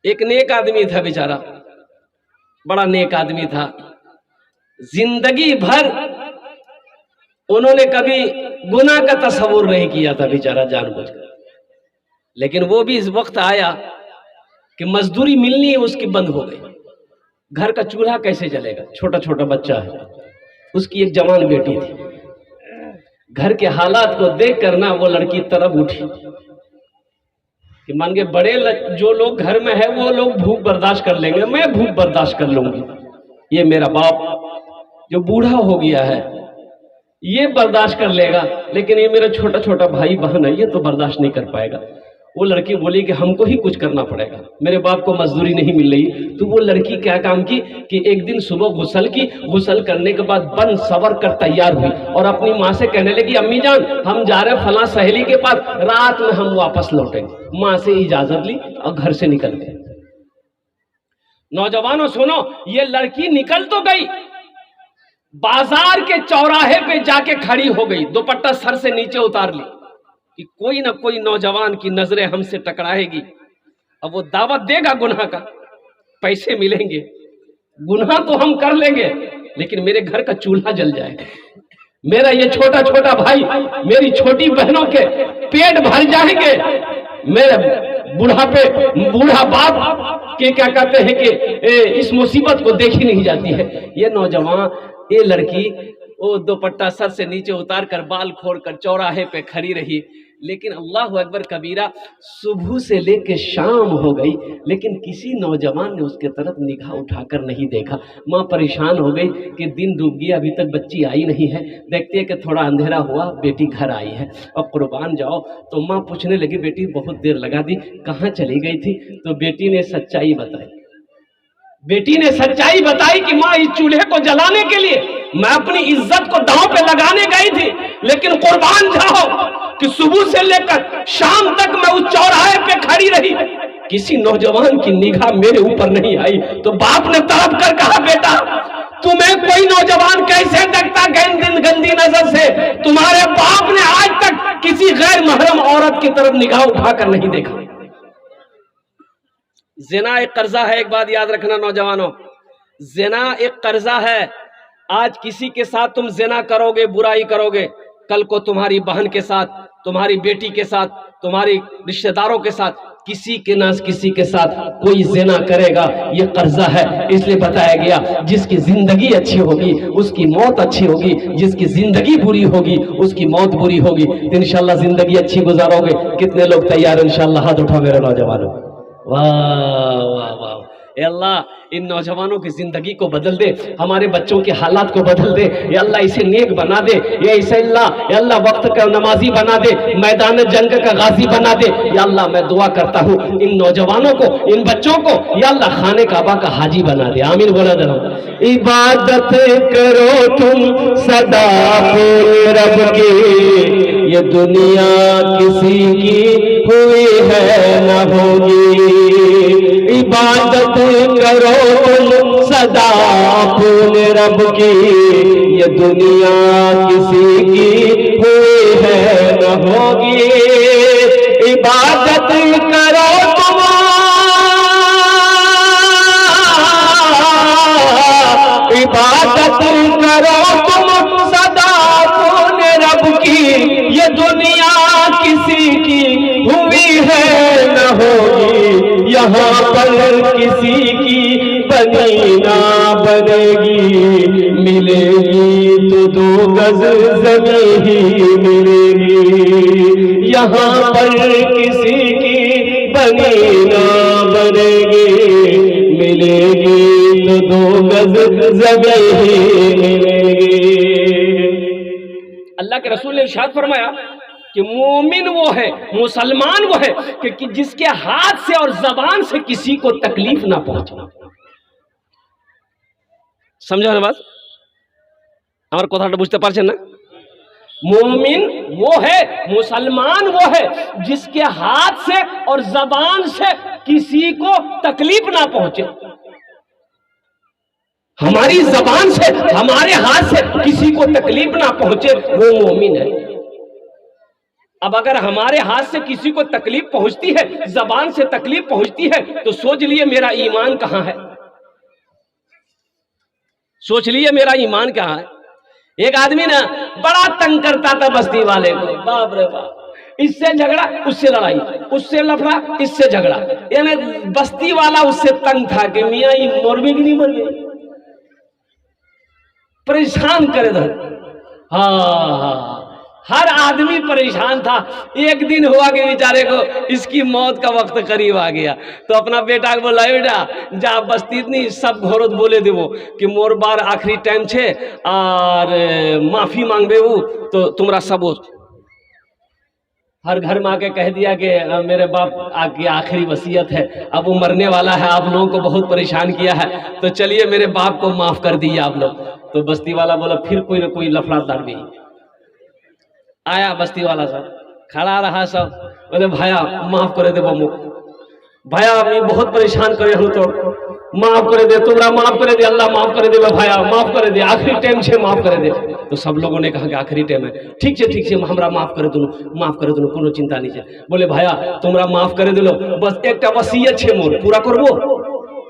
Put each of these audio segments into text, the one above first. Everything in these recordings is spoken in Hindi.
एक नेक आदमी था बेचारा, बड़ा नेक आदमी था। जिंदगी भर उन्होंने कभी गुनाह का तस्वुर नहीं किया था बेचारा जानबूझकर, लेकिन वो भी इस वक्त आया कि मजदूरी मिलनी है उसकी बंद हो गई। घर का चूल्हा कैसे जलेगा, छोटा छोटा बच्चा है, उसकी एक जवान बेटी थी। घर के हालात को देख कर ना वो लड़की तरफ उठी कि मान के बड़े जो लोग घर में है वो लोग भूख बर्दाश्त कर लेंगे, मैं भूख बर्दाश्त कर लूंगी, ये मेरा बाप जो बूढ़ा हो गया है ये बर्दाश्त कर लेगा, लेकिन ये मेरा छोटा छोटा भाई बहन है ये तो बर्दाश्त नहीं कर पाएगा। वो लड़की बोली कि हमको ही कुछ करना पड़ेगा, मेरे बाप को मजदूरी नहीं मिल रही। तो वो लड़की क्या काम की कि एक दिन सुबह गुस्ल की, गुस्ल करने के बाद बन सवर कर तैयार हुई और अपनी माँ से कहने लगी, अम्मी जान हम जा रहे फला सहेली के पास, रात में हम वापस लौटेंगे। माँ से इजाजत ली और घर से निकल गए। नौजवानों सुनो, ये लड़की निकल तो गई, बाजार के चौराहे पे जाके खड़ी हो गई, दुपट्टा सर से नीचे उतार ली कि कोई ना कोई नौजवान की नजरें हमसे टकराएगी। अब वो दावत देगा गुनाह का, पैसे मिलेंगे, गुनाह तो हम कर लेंगे लेकिन मेरे घर का चूल्हा जल जाएगा, मेरा ये छोटा छोटा भाई मेरी छोटी बहनों के पेट भर जाएंगे, मेरे बूढ़ा बाप के क्या कहते हैं कि इस मुसीबत को देखी नहीं जाती है। ये नौजवान, ये लड़की वो दुपट्टा सर से नीचे उतार कर बाल खोल कर चौराहे पे खड़ी रही, लेकिन अल्लाह अकबर कबीरा, सुबह से लेके शाम हो गई लेकिन किसी नौजवान ने उसके तरफ निगाह उठाकर नहीं देखा। माँ परेशान हो गई कि दिन डूब गया, अभी तक बच्ची आई नहीं है, देखते हैं कि थोड़ा अंधेरा हुआ बेटी घर आई है, अब कुर्बान जाओ। तो माँ पूछने लगी, बेटी बहुत देर लगा दी, कहाँ चली गई थी? तो बेटी ने सच्चाई बताई कि माँ इस चूल्हे को जलाने के लिए मैं अपनी इज्जत को दांव पे लगाने गई थी, लेकिन कुर्बान जाओ कि सुबह से लेकर शाम तक मैं उस चौराहे पे खड़ी रही, किसी नौजवान की निगाह मेरे ऊपर नहीं आई। तो बाप ने तड़प कर कहा, बेटा तुम्हें कोई नौजवान कैसे देखता गंदी नजर से? तुम्हारे बाप ने आज तक किसी गैर महरम औरत की तरफ निगाह उठाकर नहीं देखा। ज़िना एक कर्जा है, एक बात याद रखना नौजवानों, ज़िना एक कर्जा है। आज किसी के साथ तुम ज़िना करोगे, बुराई करोगे, कल को तुम्हारी बहन के साथ, तुम्हारी बेटी के साथ, तुम्हारी रिश्तेदारों के साथ, किसी के साथ कोई ज़िना करेगा, ये कर्जा है। इसलिए बताया गया, जिसकी जिंदगी अच्छी होगी उसकी मौत अच्छी होगी, जिसकी जिंदगी बुरी होगी उसकी मौत बुरी होगी। तो इंशाल्लाह जिंदगी अच्छी गुजारोगे। कितने लोग तैयार इंशाल्लाह? हाथ उठा मेरे नौजवानों। वाह वाह वाह, अल्लाह इन नौजवानों की जिंदगी को बदल दे, हमारे बच्चों के हालात को बदल दे, या अल्लाह इसे नेक बना दे, या इसे अल्लाह या अल्लाह वक्त का नमाजी बना दे, मैदान जंग का गाजी बना दे। या अल्लाह मैं दुआ करता हूँ इन नौजवानों को, इन बच्चों को या अल्लाह खाने काबा का हाजी बना दे। आमीन बोला जरा। इबादत करो तुम सदा रब की, ये दुनिया किसी की हुई है न होगी। इबादत करो तुम सदा अपने रब की, ये दुनिया किसी की हुई है न होगी। इबादत करो तुम, इबादत करो तुम सदा अपने रब की, ये दुनिया किसी की हुई है न होगी। यहाँ पर किसी की बनी ना बनेगी, मिलेगी तो 2 गज ज़मीं ही मिलेगी। यहाँ पर किसी की बनी ना बनेगी, मिलेगी तो 2 गज ज़मीं ही मिलेगी। अल्लाह के रसूल ने इरशाद फरमाया कि मोमिन वो है, मुसलमान वो है कि जिसके हाथ से और जबान से किसी को तकलीफ ना पहुंचे। समझा ना बात? আমার কথাটা বুঝতে পারছেন না? मोमिन वो है, मुसलमान वो है जिसके हाथ से और जबान से किसी को तकलीफ ना पहुंचे। हमारी जबान से, हमारे हाथ से किसी को तकलीफ ना पहुंचे, वो मोमिन है। अब अगर हमारे हाथ से किसी को तकलीफ पहुंचती है, जबान से तकलीफ पहुंचती है, तो सोच लिए मेरा ईमान कहां है, सोच लिए मेरा ईमान कहां है। एक आदमी ना बड़ा तंग करता था बस्ती वाले को, बाप रे बाप, इससे झगड़ा उससे लड़ाई, उससे लफड़ा इससे झगड़ा, यानी बस्ती वाला उससे तंग था कि मियां ये मर भी कि नहीं मर गई, परेशान करे था। हाँ, हर आदमी परेशान था। एक दिन हुआ कि बेचारे को इसकी मौत का वक्त करीब आ गया, तो अपना बेटा को बोला, बेटा जा बस्ती इतनी सब घोरत बोले देवो कि मोर बार आखिरी टाइम छे और माफी मांगबे हूँ, तो तुम्हारा सब हर घर में आके कह दिया कि मेरे बाप की आखिरी वसीयत है, अब वो मरने वाला है, आप लोगों को बहुत परेशान किया है, तो चलिए मेरे बाप को माफ कर दीजिए आप लोग। तो बस्ती वाला बोला फिर कोई ना कोई लफड़ा दर भी आया, बस्ती वाला सब खड़ा रहा, सब बोले भैया माफ करे दे बमू, भैया मैं बहुत परेशान करे हूँ, तो माफ करे दे, तुम्हारा माफ करे दे, अल्लाह माफ करे दे, भैया माफ करे दे, आखिरी टाइम छे माफ करे दे। तो सब लोगों ने कहा कि आखिरी टाइम है, ठीक है हमरा माफ करे दूँ, माफ करे दूँ, कोनो चिंता नहीं है। बोले भैया तुम्हारा माफ करे दिलो, बस एक वसीयत छे मोर, पूरा करबो।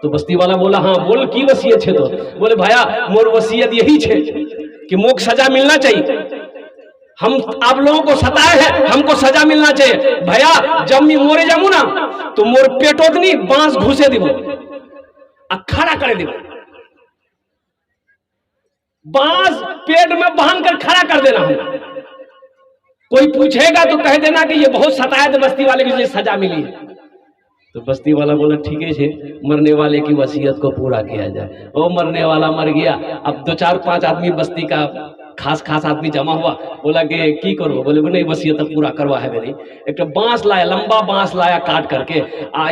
तो बस्ती वाला बोला हाँ बोल की वसीयत छे। तो बोले भैया मोर वसीयत यही छे कि मोक सजा मिलना चाहिए, हम आप लोगों को सताए हैं, हमको सजा मिलना चाहिए। भैया जब मैं मोरे जाऊं ना तो मोर पेटोत नहीं बांस घुसे देबो, खड़ा करे देबो, बांस पेट में बांध कर खड़ा कर देना। हम कोई पूछेगा तो कह देना कि ये बहुत सताया तो बस्ती वाले के लिए सजा मिली है। तो बस्ती वाला बोला ठीक है, मरने वाले की वसीयत को पूरा किया जाए। वो मरने वाला मर गया, अब 2-4-5 आदमी बस्ती का खास आदमी जमा हुआ, बोला कि की करो, बोले नहीं वसीयत पूरा करवा है मेरी। एक बांस लाया, लंबा बांस लाया काट करके,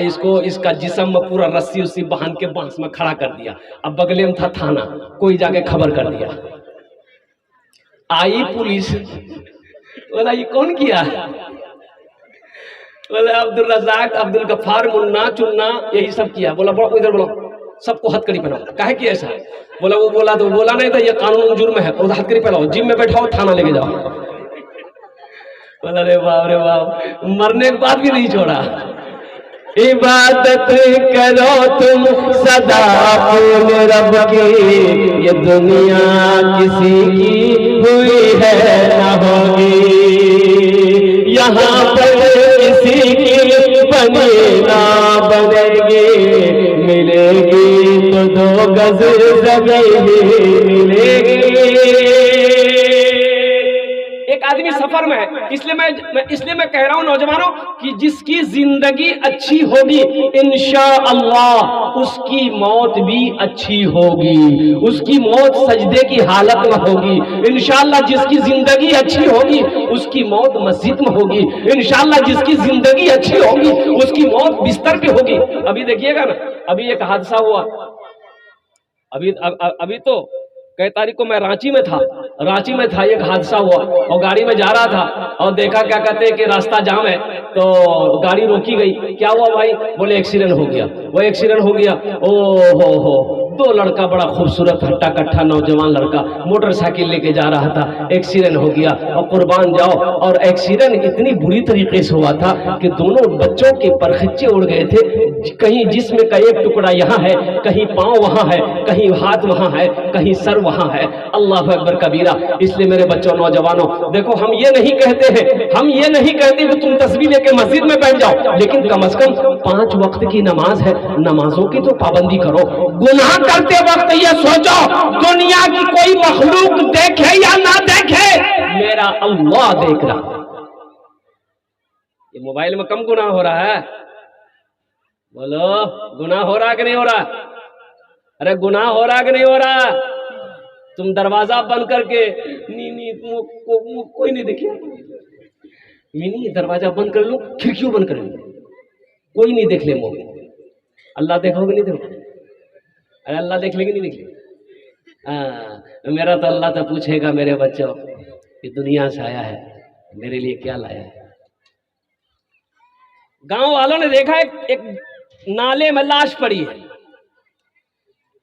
इसको इसका जिस्म में पूरा रस्सी उस्सी बांध के बांस में खड़ा कर दिया। अब बगले में था थाना, कोई जाके खबर कर दिया, आई पुलिस, बोला ये कौन किया, बोले अब्दुल रजाक, अब्दुल गफ्फार, मुन्ना चुन्ना यही सब किया। बोला बोलो इधर, बोलो सबको हथकड़ी पहनाओ। काहे कि ऐसा बोला, वो बोला तो बोला नहीं था ये कानून जुर्म है, और हथकड़ी पहनाओ, जिम में बैठाओ, थाना लेके जाओ। बोला रे बाप मरने के बाद भी नहीं छोड़ा। इबादत करो तुम सदा अपने रब की, ये दुनिया किसी की हुई है ना होगी, यहाँ पर किसी की बनी ना बनेगी, मिलेगी तो 2 गज जमीन मिलेगी। एक आदमी सफर में है, इसलिए मैं कह रहा हूं नौजवानों कि जिसकी जिंदगी अच्छी होगी इंशाअल्लाह उसकी मौत भी अच्छी होगी, उसकी मौत सजदे की हालत में होगी। इंशाअल्लाह जिसकी जिंदगी अच्छी होगी उसकी मौत मस्जिद में होगी। इंशाअल्लाह जिसकी जिंदगी अच्छी होगी उसकी मौत बिस्तर पे होगी। अभी देखिएगा ना, अभी एक हादसा हुआ, अभी तो कई तारीख को मैं रांची में था, एक हादसा हुआ और गाड़ी में जा रहा था और देखा क्या कहते हैं कि रास्ता जाम है, तो गाड़ी रोकी गई। क्या हुआ भाई, बोले एक्सीडेंट हो गया। वो एक्सीडेंट हो गया, ओ हो 2 लड़का, बड़ा खूबसूरत हट्टा कट्ठा नौजवान लड़का मोटरसाइकिल लेके जा रहा था, एक्सीडेंट हो गया। और कुर्बान जाओ, और एक्सीडेंट इतनी बुरी तरीके से हुआ था कि दोनों बच्चों के परखच्चे उड़ गए थे, कहीं जिस्म का एक टुकड़ा यहाँ है, कहीं पाँव वहाँ है, कहीं हाथ वहाँ है, कहीं सर वहाँ है। अल्लाह अकबर कबीरा। इसलिए मेरे बच्चों नौजवानों देखो, हम ये नहीं कहते कि तुम तस्बीह लेके मस्जिद में बैठ जाओ, लेकिन कम से कम 5 वक्त की नमाज है, नमाजों की तो पाबंदी करो। गुनाह करते वक्त ये सोचो दुनिया की कोई मखलूक देखे या ना देखे, मेरा अल्लाह देख रहा। ये मोबाइल में कम गुनाह हो रहा है, बोलो गुनाह हो रहा कि नहीं हो रहा? अरे गुनाह हो रहा कि नहीं हो रहा? तुम दरवाजा बंद करके नी कोई नहीं देखे, मिनी दरवाजा बंद कर लो, खिड़कियों बंद कर लो, कोई नहीं देख ले। मोह अल्लाह देखोगे नहीं देखो? अरे अल्लाह देख लेगी नहीं देख ले? मेरा तो अल्लाह तो पूछेगा मेरे बच्चों कि दुनिया से आया है, मेरे लिए क्या लाया है। गांव वालों ने देखा एक नाले में लाश पड़ी है,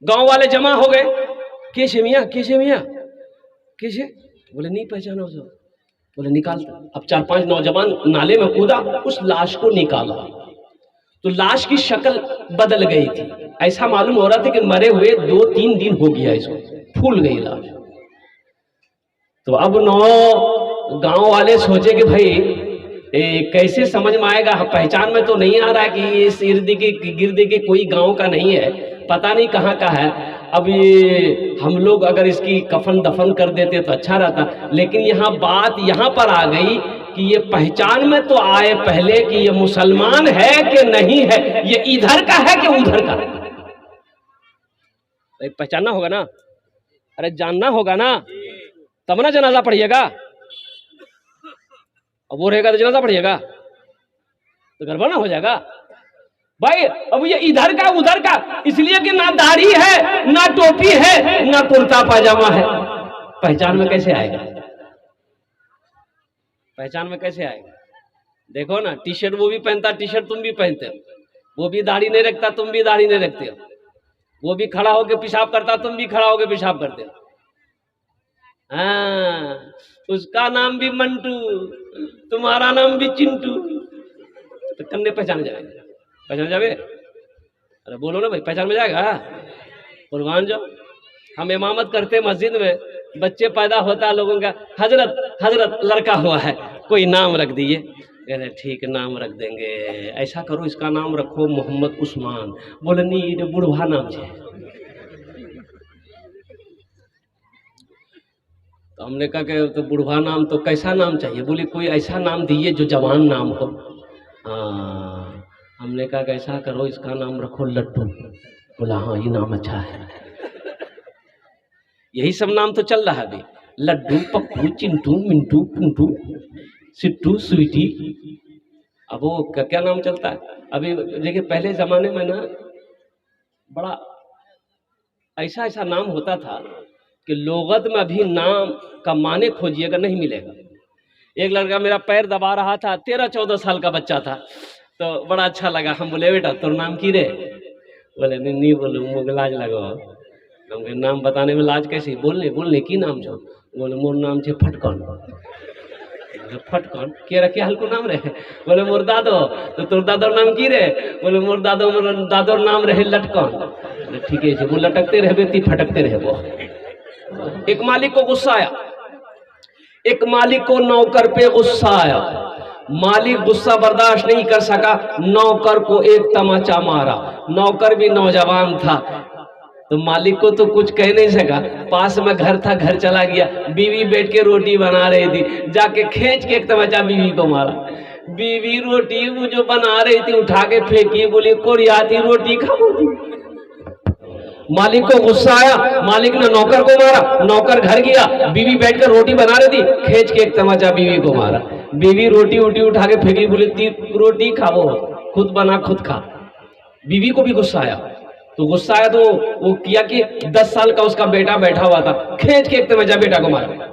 गांव वाले जमा हो गए, कैसे मियाँ कैसे? बोले नहीं पहचाना उसको। बोले निकालता। अब 4-5 नौजवान नाले में कूदा, उस लाश को निकाला तो लाश की शक्ल बदल गई थी। ऐसा मालूम हो रहा था कि मरे हुए 2-3 दिन हो गया, इसको फूल गई लाश। तो अब गांव वाले सोचे कि भाई कैसे समझ में आएगा, पहचान में तो नहीं आ रहा है कि इस इर्द गिर्द के कोई गांव का नहीं है, पता नहीं कहाँ का है। अब ये हम लोग अगर इसकी कफन दफन कर देते तो अच्छा रहता, लेकिन यहाँ बात यहाँ पर आ गई कि ये पहचान में तो आए पहले कि ये मुसलमान है कि नहीं है, ये इधर का है कि उधर का। भाई पहचानना होगा ना, अरे जानना होगा ना, तब ना जनाजा पढ़िएगा। अब वो रहेगा तो जनाजा पढ़िएगा तो गड़बड़ ना हो जाएगा भाई। अब ये इधर का उधर का इसलिए कि ना दाढ़ी है, ना टोपी है, ना कुर्ता पाजामा है, पहचान में कैसे आएगा? पहचान में कैसे आएगा? देखो ना, टी शर्ट वो भी पहनता, टी शर्ट तुम भी पहनते हो, वो भी दाढ़ी नहीं रखता, तुम भी दाढ़ी नहीं रखते हो, वो भी खड़ा होकर पेशाब करता, तुम भी खड़ा होकर पेशाब करते हो। हाँ, उसका नाम भी मंटू, तुम्हारा नाम भी चिंटू, तो कन्ने पहचान जाएगा, पहचान जावे। अरे बोलो ना भाई, पहचान में जाएगा। कुर्बान जाओ, हम इमामत करते मस्जिद में, बच्चे पैदा होता है लोगों का, हजरत हजरत लड़का हुआ है, कोई नाम रख दिए, कहते ठीक नाम रख देंगे, ऐसा करो इसका नाम रखो मोहम्मद उस्मान। बोले नहीं, बुढ़वा नाम है। तो हमने कहा कि तो बुढ़वा नाम तो कैसा नाम चाहिए? बोले कोई ऐसा नाम दिए जो जवान नाम हो। हाँ, हमने कहा कि ऐसा करो इसका नाम रखो लड्डू। बोला हाँ ये नाम अच्छा है। यही सब नाम तो चल रहा है अभी, लड्डू, पप्पू, चिंटू, मिंटू, पुंटू, सिट्टू, स्वीटी। अब वो क्या नाम चलता है अभी। देखिए पहले जमाने में ना बड़ा ऐसा ऐसा नाम होता था कि लोगत में अभी नाम का माने खोजिएगा नहीं मिलेगा। एक लड़का मेरा पैर दबा रहा था, 13-14 साल का बच्चा था, तो बड़ा अच्छा लगा। हम बोले बेटा तोर नाम की रे? बोले नहीं बोलूँ, मुझे लाज लगो। हमके नाम बताने में लाज कैसी? बोलने की नाम छो? बोले मोर नाम छे फटकन। फटकन के रखे हल्को नाम रहे? बोले मोर दादो। तो तोर दादोर नाम की रे? बोले मोर दादोर नाम रहे लटकन। ठीक है, वो लटकते रहे ती फटकते रहे। वो एक मालिक को गुस्सा आया, एक मालिक को नौकर पे गुस्सा आया। मालिक गुस्सा बर्दाश्त नहीं कर सका, नौकर को एक तमाचा मारा। नौकर भी नौजवान था, तो मालिक को तो कुछ कह नहीं सका। पास में घर था, घर चला गया। बीवी बैठ के रोटी बना रही थी, जाके खींच के एक तमाचा बीवी को मारा। बीवी रोटी वो जो बना रही थी उठा के फेंकी, बोली कोरियाती रोटी खाओगी। मालिक को गुस्सा आया, मालिक ने नौकर को मारा। नौकर घर गया, बीवी बैठकर रोटी बना रही थी, खींच के एक तमाचा बीवी को मारा। बीवी रोटी उठा के फेंकी, बोली रोटी खाओ, खुद बना खुद खा। बीवी को भी गुस्सा आया, तो गुस्सा आया तो वो किया कि 10 साल का उसका बेटा बैठा हुआ था, खींच के एक तमाचा बेटा को मारा।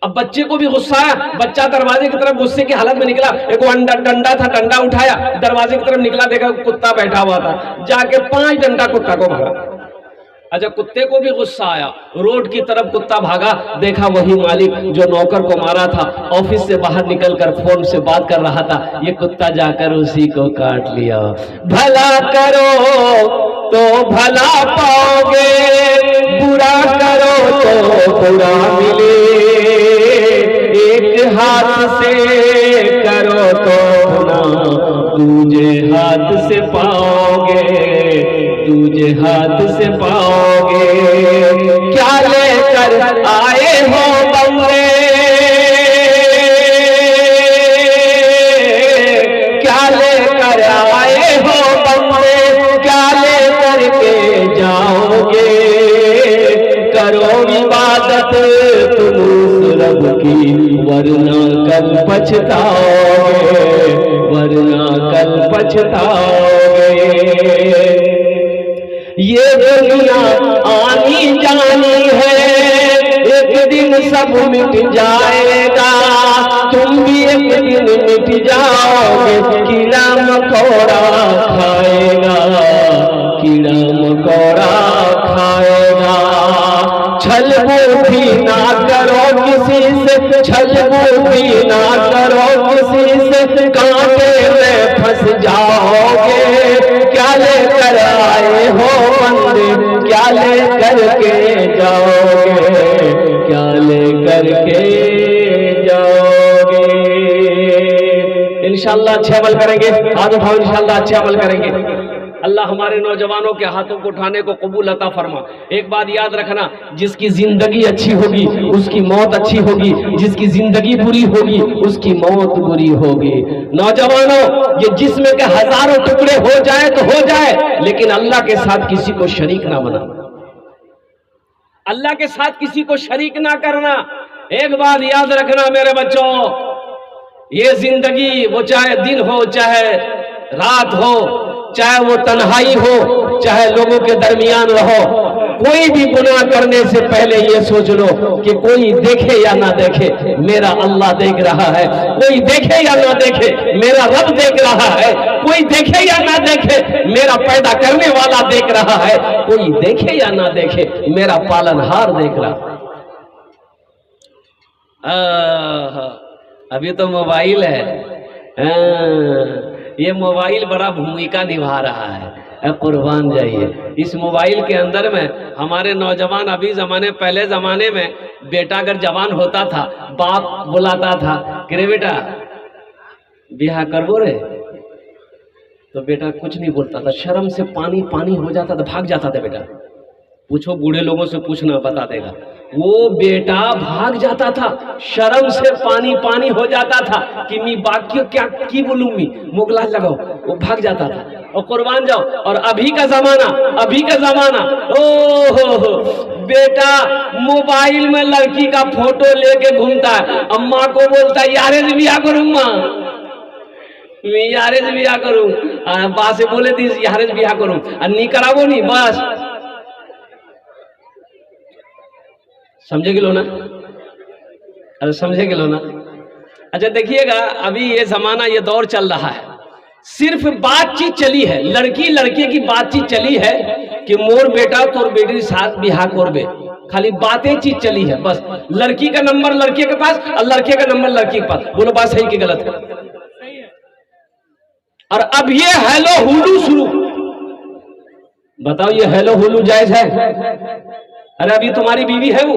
अब बच्चे को भी गुस्सा आया, बच्चा दरवाजे की तरफ गुस्से की हालत में निकला। एक डंडा था, डंडा उठाया, दरवाजे की तरफ निकला, देखा कुत्ता बैठा हुआ था, जाके 5 डंडा कुत्ता को मारा। अच्छा, कुत्ते को भी गुस्सा आया, रोड की तरफ कुत्ता भागा, देखा वही मालिक जो नौकर को मारा था ऑफिस से बाहर निकलकर फोन से बात कर रहा था। ये कुत्ता जाकर उसी को काट लिया। भला करो तो भला पाओगे, बुरा करो तो बुरा मिले। एक हाथ से करो तो गुना, दूजे हाथ से पाओगे, दूजे हाथ से पाओगे। क्या लेकर आए हो बंदे, क्या लेकर आए हो बंदे, क्या लेकर के जाओगे। करो इबादत तुम उस रब की, वरना कल पछताओगे, वरना कल पछताओगे। ये दुनिया आनी जानी है, एक दिन सब मिट जाएगा, तुम भी एक दिन मिट जाओगे। कीड़ा मकोड़ा खाएगा, कीड़ा मकोड़ा खाएगा। छल बूढ़ी ना करो किसी से, छल इंशाअल्लाह अच्छे अमल करेंगे। हाथ उठाओ, इंशाअल्लाह अच्छे अमल करेंगे। अल्लाह हमारे नौजवानों के हाथों को उठाने को कबूल अता फरमा। एक बात याद रखना, जिसकी जिंदगी अच्छी होगी उसकी मौत अच्छी होगी, जिसकी जिंदगी बुरी होगी उसकी मौत बुरी होगी। नौजवानों, ये जिस्म के हजारों टुकड़े हो जाए तो हो जाए, लेकिन अल्लाह के साथ किसी को शरीक ना बना, अल्लाह के साथ किसी को शरीक ना करना। एक बात याद रखना मेरे बच्चों, ये जिंदगी वो चाहे दिन हो चाहे रात हो, चाहे वो तन्हाई हो चाहे लोगों के दरमियान रहो, कोई भी गुनाह करने से पहले ये सोच लो कि कोई देखे या ना देखे मेरा अल्लाह देख रहा है, कोई देखे या ना देखे मेरा रब देख रहा है, कोई देखे या ना देखे मेरा पैदा करने वाला देख रहा है, कोई देखे या ना देखे मेरा पालनहार देख रहा है। अभी तो मोबाइल है, ये मोबाइल बड़ा भूमिका निभा रहा है, कुर्बान जाइए। इस मोबाइल के अंदर में हमारे नौजवान अभी जमाने, पहले जमाने में बेटा अगर जवान होता था बाप बुलाता था कि रे बेटा बियाह करबो रे, तो बेटा कुछ नहीं बोलता था, शर्म से पानी पानी हो जाता था, भाग जाता था बेटा। पूछो बूढ़े लोगों से, पूछना बता देगा, वो बेटा भाग जाता था, शर्म से पानी पानी हो जाता था कि मी बाकी क्या की बोलूं, मी मुगला लगाओ, वो भाग जाता था। और कुर्बान जाओ, और अभी का जमाना ओ बेटा मोबाइल में लड़की का फोटो लेके घूमता है, अम्मा को बोलता है यारे से बिया करूं माँ, मैं यारे से बिया करूं, बा से बोले थी यारे से बिया करूं, नहीं कराबो नहीं, बस समझे गिलो ना, अरे समझे गिलो ना। अच्छा देखिएगा, अभी ये जमाना, ये दौर चल रहा है, सिर्फ बातचीत चली है, लड़की लड़के की बातचीत चली है कि मोर बेटा तोर बेटी साथ बिहार करबे, खाली बातें चीज चली है बस। लड़की का नंबर लड़के के पास और लड़के का नंबर लड़की के पास, बोलो बात सही कि गलत है? और अब ये हेलो हुलू शुरू, बताओ ये हेलो हुलू जायज है? अरे अभी तुम्हारी बीवी है, वो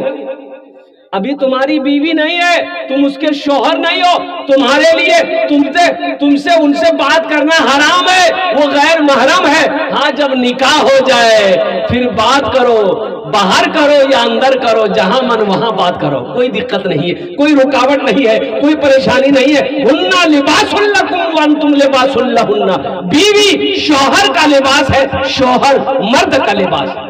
अभी तुम्हारी बीवी नहीं है, तुम उसके शौहर नहीं हो, तुम्हारे लिए तुमसे उनसे बात करना हराम है, वो गैर महरम है। हाँ, जब निकाह हो जाए फिर बात करो, बाहर करो या अंदर करो, जहां मन वहां बात करो, कोई दिक्कत नहीं है, कोई रुकावट नहीं है, कोई परेशानी नहीं है। हुन्ना लिबासुल लकुम व अंतुम लिबासुल लहुन्ना, बीवी शौहर का लिबास है, शौहर मर्द का लिबास है।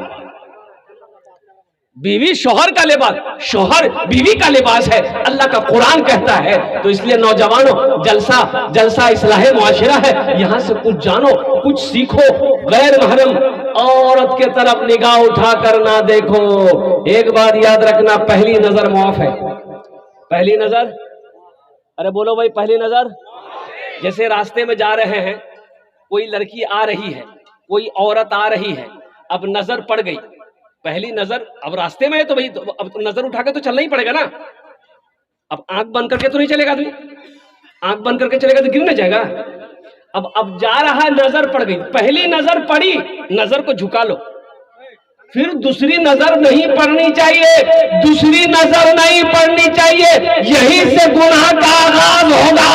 बीवी शौहर का लिबास, शौहर बीवी का लिबास है, अल्लाह का कुरान कहता है। तो इसलिए नौजवानों, जलसा इस्लाह मुआशरा है, यहां से कुछ जानो, कुछ सीखो। गैर महरम औरत के तरफ निगाह उठा कर ना देखो। एक बात याद रखना, पहली नजर माफ है, पहली नजर, अरे बोलो भाई, पहली नजर। जैसे रास्ते में जा रहे हैं, कोई लड़की आ रही है, कोई औरत आ रही है, अब नजर पड़ गई, पहली नजर, अब रास्ते में है तो भाई तो अब तो नजर उठा के तो चलना ही पड़ेगा ना। अब आंख बंद करके तो नहीं चलेगा आदमी, आंख बंद करके चलेगा तो गिर नहीं जाएगा। अब जा रहा है, नजर पड़ गई, पहली नजर पड़ी, नजर को झुका लो, फिर दूसरी नजर नहीं पड़नी चाहिए, दूसरी नजर नहीं पड़नी चाहिए, यहीं से गुनाह का आगाज होगा।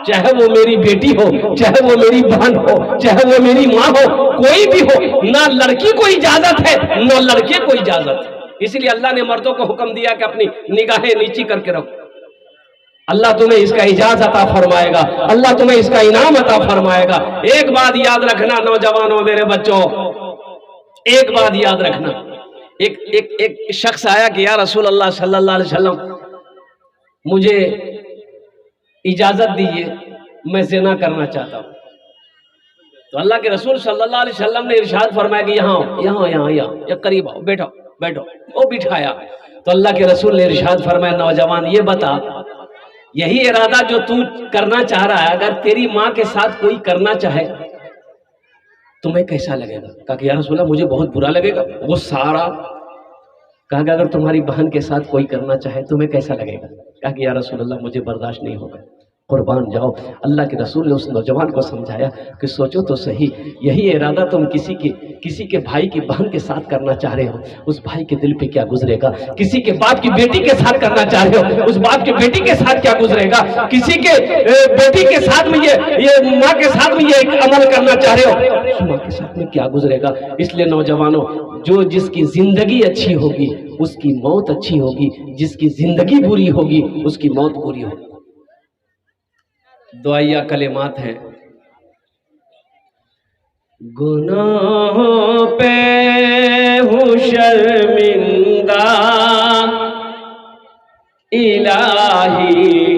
चाहे वो मेरी बेटी हो, चाहे वो मेरी बहन हो, चाहे वो मेरी माँ हो, कोई भी हो, ना लड़की को इजाजत है ना लड़के को इजाजत है। इसलिए अल्लाह ने मर्दों को हुक्म दिया कि अपनी निगाहें नीची करके रखो। अल्लाह तुम्हें इसका इजाजत अता फरमाएगा, अल्लाह तुम्हें इसका इनाम अता फरमाएगा। एक बात याद रखना नौजवानों, मेरे बच्चों, एक बात याद रखना, एक शख्स आया कि या रसूल अल्लाह सल्लल्लाहु अलैहि वसल्लम, मुझे इजाजत दीजिए, मैं ज़िना करना चाहता हूँ। तो अल्लाह के रसूल सल्लल्लाहु अलैहि वसल्लम ने इरशाद फरमाया कि यहाँ करीब आओ, बैठो बैठो। वो बिठाया तो अल्लाह के रसूल ने इरशाद फरमाया, नौजवान ये बता, यही इरादा जो तू करना चाह रहा है, अगर तेरी माँ के साथ कोई करना चाहे तुम्हें कैसा लगेगा? कहा कि या रसूल अल्लाह, मुझे बहुत बुरा लगेगा। वो सारा कहा कि अगर तुम्हारी बहन के साथ कोई करना चाहे तुम्हें कैसा लगेगा? कहा कि या रसूल अल्लाह, मुझे बर्दाश्त नहीं होगा। कुर्बान जाओ। अल्लाह के रसूल ने उस नौजवान को समझाया कि सोचो तो सही, यही इरादा तुम किसी के भाई की बहन के साथ करना चाह रहे हो, उस भाई के दिल पे क्या गुजरेगा? किसी के बाप की बेटी के साथ करना चाह रहे हो, उस बाप की बेटी के साथ क्या गुजरेगा? किसी के बेटी के साथ में ये माँ के साथ में ये अमल करना चाह रहे हो, उस माँ के साथ में क्या गुजरेगा? इसलिए नौजवानों, जो जिसकी जिंदगी अच्छी होगी उसकी मौत अच्छी होगी, जिसकी जिंदगी बुरी होगी उसकी मौत बुरी होगी। दुआया कलिमात हैं। गुनाहों पे हूँ शर्मिंदा, इलाही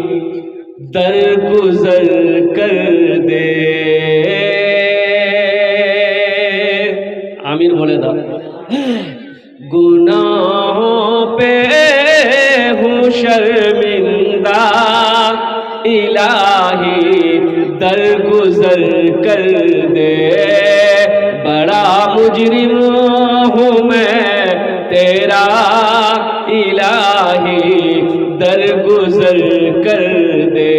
दरगुजर कर दे। आमीन बोले दो। गुनाहों पे हूँ शर्मिंदा, इलाही दरगुजर कर दे। बड़ा मुजरिम हूँ मैं तेरा, इलाही दरगुजर कर दे।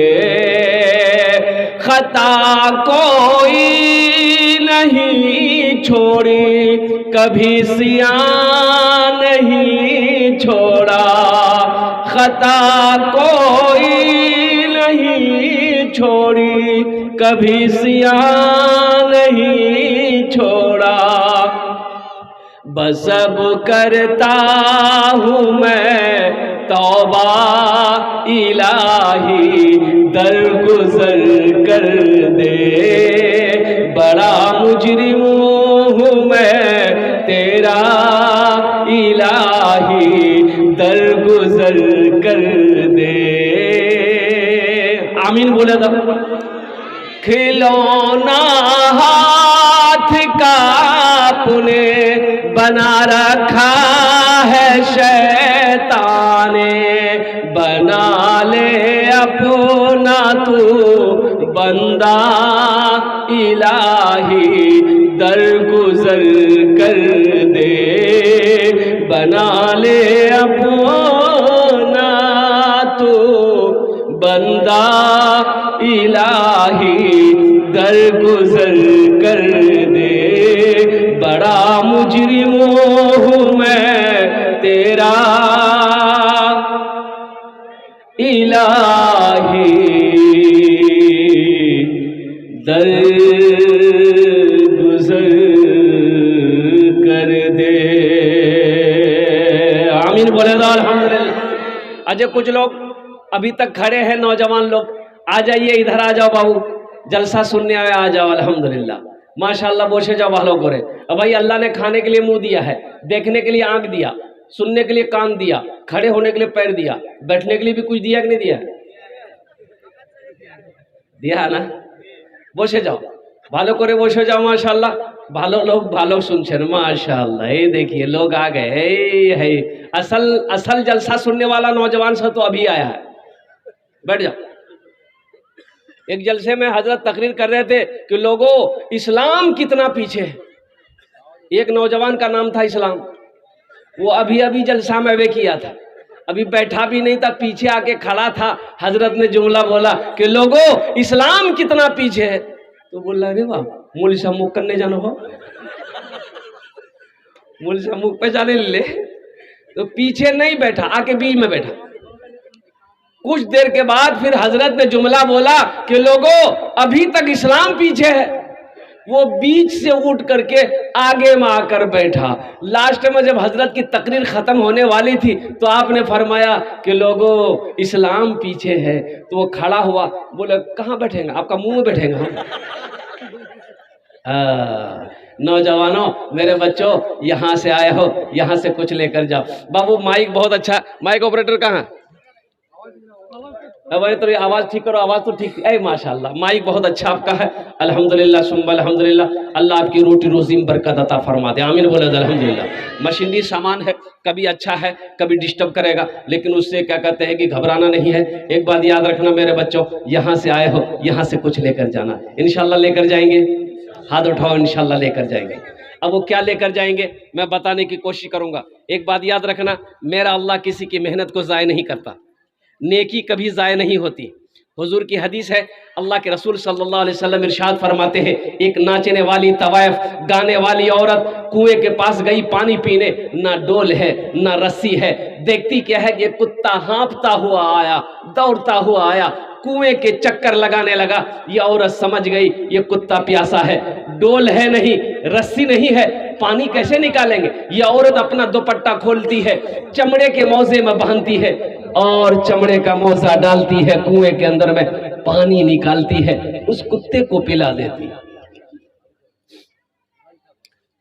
खता कोई नहीं छोड़ी, कभी सिया नहीं छोड़ा। खता कोई नहीं छोड़ी, कभी सिया नहीं छोड़ा। बस अब करता हूँ मैं तौबा, इलाही दरगुजर कर दे। बड़ा मुजरिम हूँ मैं तेरा, इलाही दरगुजर कर दे। आमीन बोले तो। खिलौना हाथ का अपने बना रखा है शैतान ने, बना ले अपना तू बंदा, इलाही दरगुजर कर दे। बना ले अपना तू बंदा, इलाही दरगुजर कर दे। बड़ा मुजरिम हूँ मैं तेरा, इलाही दरगुजर कर दे। आमीन बोले दो अल्हम्दुलिल्लाह। अजय कुछ लोग अभी तक खड़े हैं, नौजवान लोग, आ जाइए इधर, आ जाओ बाबू, जलसा सुनने आए, आ जाओ। अल्हम्दुलिल्लाह माशाल्लाह, बोशे जाओ भालो करे। अब भाई अल्लाह ने खाने के लिए मुंह दिया है, देखने के लिए आंख दिया, सुनने के लिए कान दिया, खड़े होने के लिए पैर दिया, बैठने के लिए भी कुछ दिया कि नहीं दिया? दिया है ना? बोशे जाओ भालो करे, बोशे जाओ। माशाल्लाह भालो लोग भालो सुनছেন, माशाल्लाह। ये देखिए लोग आ गए, है असल जलसा सुनने वाला नौजवान सा तो अभी आया है। बैठ जाओ। एक जलसे में हजरत तकरीर कर रहे थे कि लोगों इस्लाम कितना पीछे है। एक नौजवान का नाम था इस्लाम, वो अभी अभी जलसा में वे किया था, अभी बैठा भी नहीं था, पीछे आके खड़ा था। हजरत ने जुमला बोला कि लोगों इस्लाम कितना पीछे है, तो बोल रहा, अरे वाह, मूल से मुख करने जानो हो, मूल से मुख पे जाने ले। तो पीछे नहीं बैठा, आके बीच में बैठा। कुछ देर के बाद फिर हजरत ने जुमला बोला कि लोगों अभी तक इस्लाम पीछे है। वो बीच से उठ करके आगे में आकर बैठा। लास्ट में जब हजरत की तकरीर खत्म होने वाली थी तो आपने फरमाया कि लोगों इस्लाम पीछे है। तो वो खड़ा हुआ, बोले कहाँ बैठेंगे? आपका मुंह में बैठेंगे हम। नौजवानों, मेरे बच्चों, यहाँ से आए हो, यहाँ से कुछ लेकर जाओ। बाबू माइक बहुत अच्छा, माइक ऑपरेटर कहाँ? अब तो आवाज ठीक करो, आवाज तो ठीक है माशाल्लाह, माइक बहुत अच्छा आपका है। अल्हम्दुलिल्लाह सुम्मा अल्हम्दुलिल्लाह, अल्लाह आपकी रोटी रोजी में बरकत अता फरमा दे। आमीन बोले अल्हम्दुलिल्लाह। मशीनरी सामान है, कभी अच्छा है कभी डिस्टर्ब करेगा, लेकिन उससे क्या कहते हैं कि घबराना नहीं है। एक बात याद रखना मेरे बच्चों, यहाँ से आए हो, यहाँ से कुछ लेकर जाना, इंशाल्लाह लेकर जाएंगे। हाथ उठाओ, इंशाल्लाह लेकर जाएंगे। अब वो क्या लेकर जाएंगे मैं बताने की कोशिश करूंगा। एक बात याद रखना, मेरा अल्लाह किसी की मेहनत को ज़ाय नहीं करता, नेकी कभी ज़ाय नहीं होती। हुजूर की हदीस है, अल्लाह के रसूल सल्लल्लाहु अलैहि वसल्लम इरशाद फरमाते हैं, एक नाचने वाली तवायफ, गाने वाली औरत कुएं के पास गई पानी पीने, ना डोल है ना रस्सी है, देखती क्या है कि कुत्ता हाँफता हुआ आया, दौड़ता हुआ आया, कुएं के चक्कर लगाने लगा। ये औरत समझ गई ये कुत्ता प्यासा है, डोल है नहीं, रस्सी नहीं है, पानी कैसे निकालेंगे। ये औरत अपना दुपट्टा खोलती है, चमड़े के मौजे में बांधती है और चमड़े का मौजा डालती है, कुएं के अंदर में पानी निकालती है, उस कुत्ते को पिला देती है।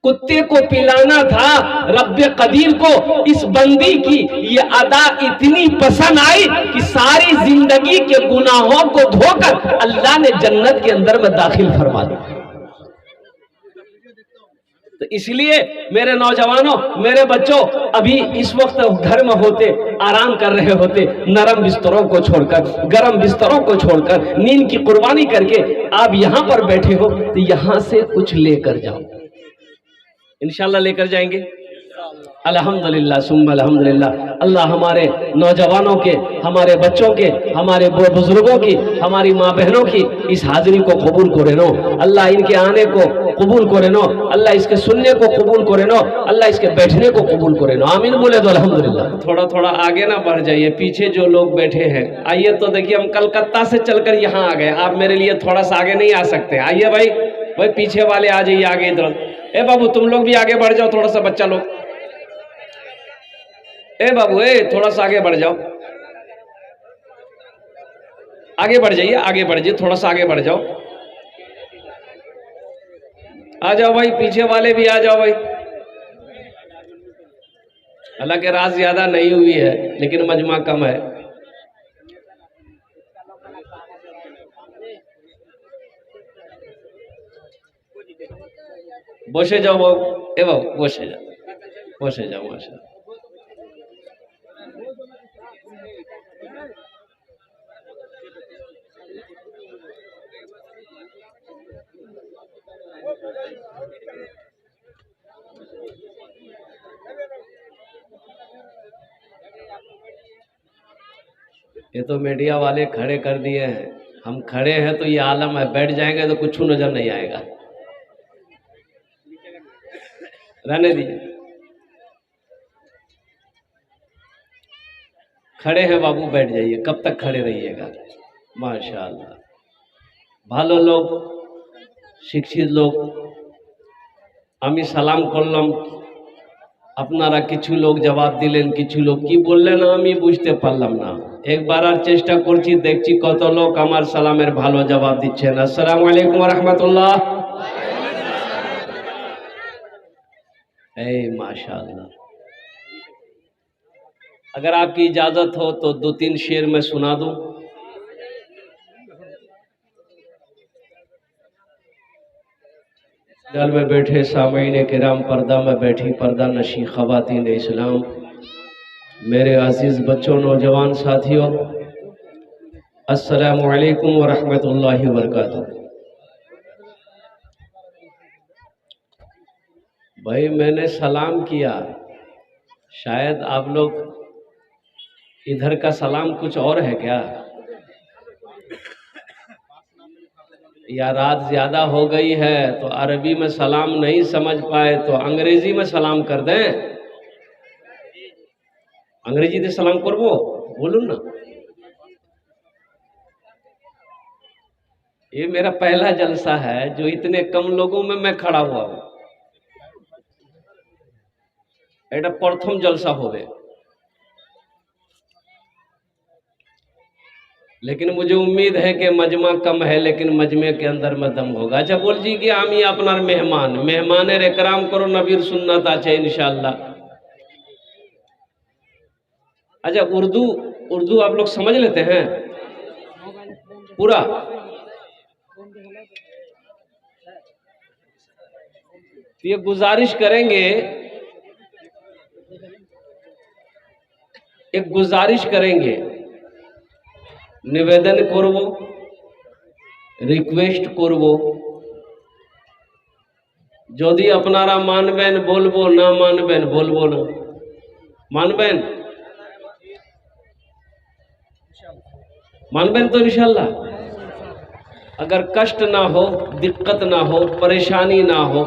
कुत्ते को पिलाना था। रब्बे कदीर को इस बंदी की ये अदा इतनी पसंद आई कि सारी जिंदगी के गुनाहों को धोकर अल्लाह ने जन्नत के अंदर में दाखिल फरमा दिया। तो इसलिए मेरे नौजवानों, मेरे बच्चों, अभी इस वक्त घर में होते, आराम कर रहे होते, नरम बिस्तरों को छोड़कर, गरम बिस्तरों को छोड़कर, नींद की कुर्बानी करके आप यहां पर बैठे हो, तो यहां से कुछ लेकर जाओ, इंशाल्लाह लेकर जाएंगे। अल्हम्दुलिल्लाह सुम्मा अल्हम्दुलिल्लाह। अल्लाह हमारे नौजवानों के, हमारे बच्चों के, हमारे बुजुर्गों की, हमारी माँ बहनों की इस हाजिरी को कबूल करे नो। अल्लाह इनके आने को कबूल करे नो। अल्लाह इसके सुनने को कबूल करे नो। अल्लाह इसके बैठने को कबूल करे नो। आमीन बोले तो अल्हम्दुलिल्लाह। थोड़ा थोड़ा आगे ना बढ़ जाइए, पीछे जो लोग बैठे हैं, आइए तो देखिए हम कलकत्ता से चलकर यहाँ आ गए, आप मेरे लिए थोड़ा सा आगे नहीं आ सकते। आइए भाई, भाई पीछे वाले आ जाइए आगे इधर। ए बाबू तुम लोग भी आगे बढ़ जाओ, थोड़ा सा बच्चा लोग। ए बाबू थोड़ा सा आगे बढ़ जाओ, आगे बढ़ जाइए, आगे बढ़ जाइए, थोड़ा सा आगे बढ़ जाओ। आ जाओ भाई, पीछे वाले भी आ जाओ भाई। हालांकि रात ज्यादा नहीं हुई है लेकिन मजमा कम है। বসে যাও বাবু, এ বাবু বসে যাও, বসে যাও মাশা। ये तो मीडिया वाले खड़े कर दिए हैं, हम खड़े हैं तो ये आलम है, बैठ जाएंगे तो कुछ नजर नहीं आएगा। रहने दीजिए, खड़े हैं बाबू, बैठ जाइए, कब तक खड़े रहिएगा। माशाअल्लाह, ভালো লোক, শিক্ষিত লোক। আমি সালাম করলাম, আপনারা কিছু লোক জবাব দিলেন, কিছু লোক কি বললেন আমি বুঝতে পারলাম না। একবার আর চেষ্টা করছি, দেখছি কত লোক আমার সালামের ভালো জবাব দিচ্ছেন। আসসালামু আলাইকুম ওয়া রাহমাতুল্লাহ। माशाअल्लाह। अगर आपकी इजाजत हो तो 2-3 शेर मैं सुना दूं। दल में बैठे सामीन किराम, पर्दा में बैठी पर्दा नशी ख़वातीन इस्लाम, मेरे अजीज बच्चों, नौजवान साथियों, अस्सलामु अलैकुम व रहमतुल्लाहि व बरकातुहू। भाई मैंने सलाम किया, शायद आप लोग इधर का सलाम कुछ और है क्या, या रात ज्यादा हो गई है तो अरबी में सलाम नहीं समझ पाए तो अंग्रेजी में सलाम कर दें। अंग्रेजी से सलाम करबो, बोलूं ना। ये मेरा पहला जलसा है जो इतने कम लोगों में मैं खड़ा हुआ हूं। এটা प्रथम जलसा होवे, लेकिन मुझे उम्मीद है कि मजमा कम है लेकिन मजमे के अंदर में दम होगा। अच्छा बोल जी कि आमी अपनार मेहमान, मेहमानेर एकराम करो, नबीर सुन्नत आछे इंशाल्लाह। अच्छा उर्दू आप लोग समझ लेते हैं पूरा? तो ये गुजारिश करेंगे, एक गुजारिश करेंगे, निवेदन करब, रिक्वेस्ट करब, यदि अपनारा मानबेन बोलबो, ना मानबेन बोलबो ना। मानबेन? मानबें तो इंशाल्लाह। अगर कष्ट ना हो, दिक्कत ना हो, परेशानी ना हो,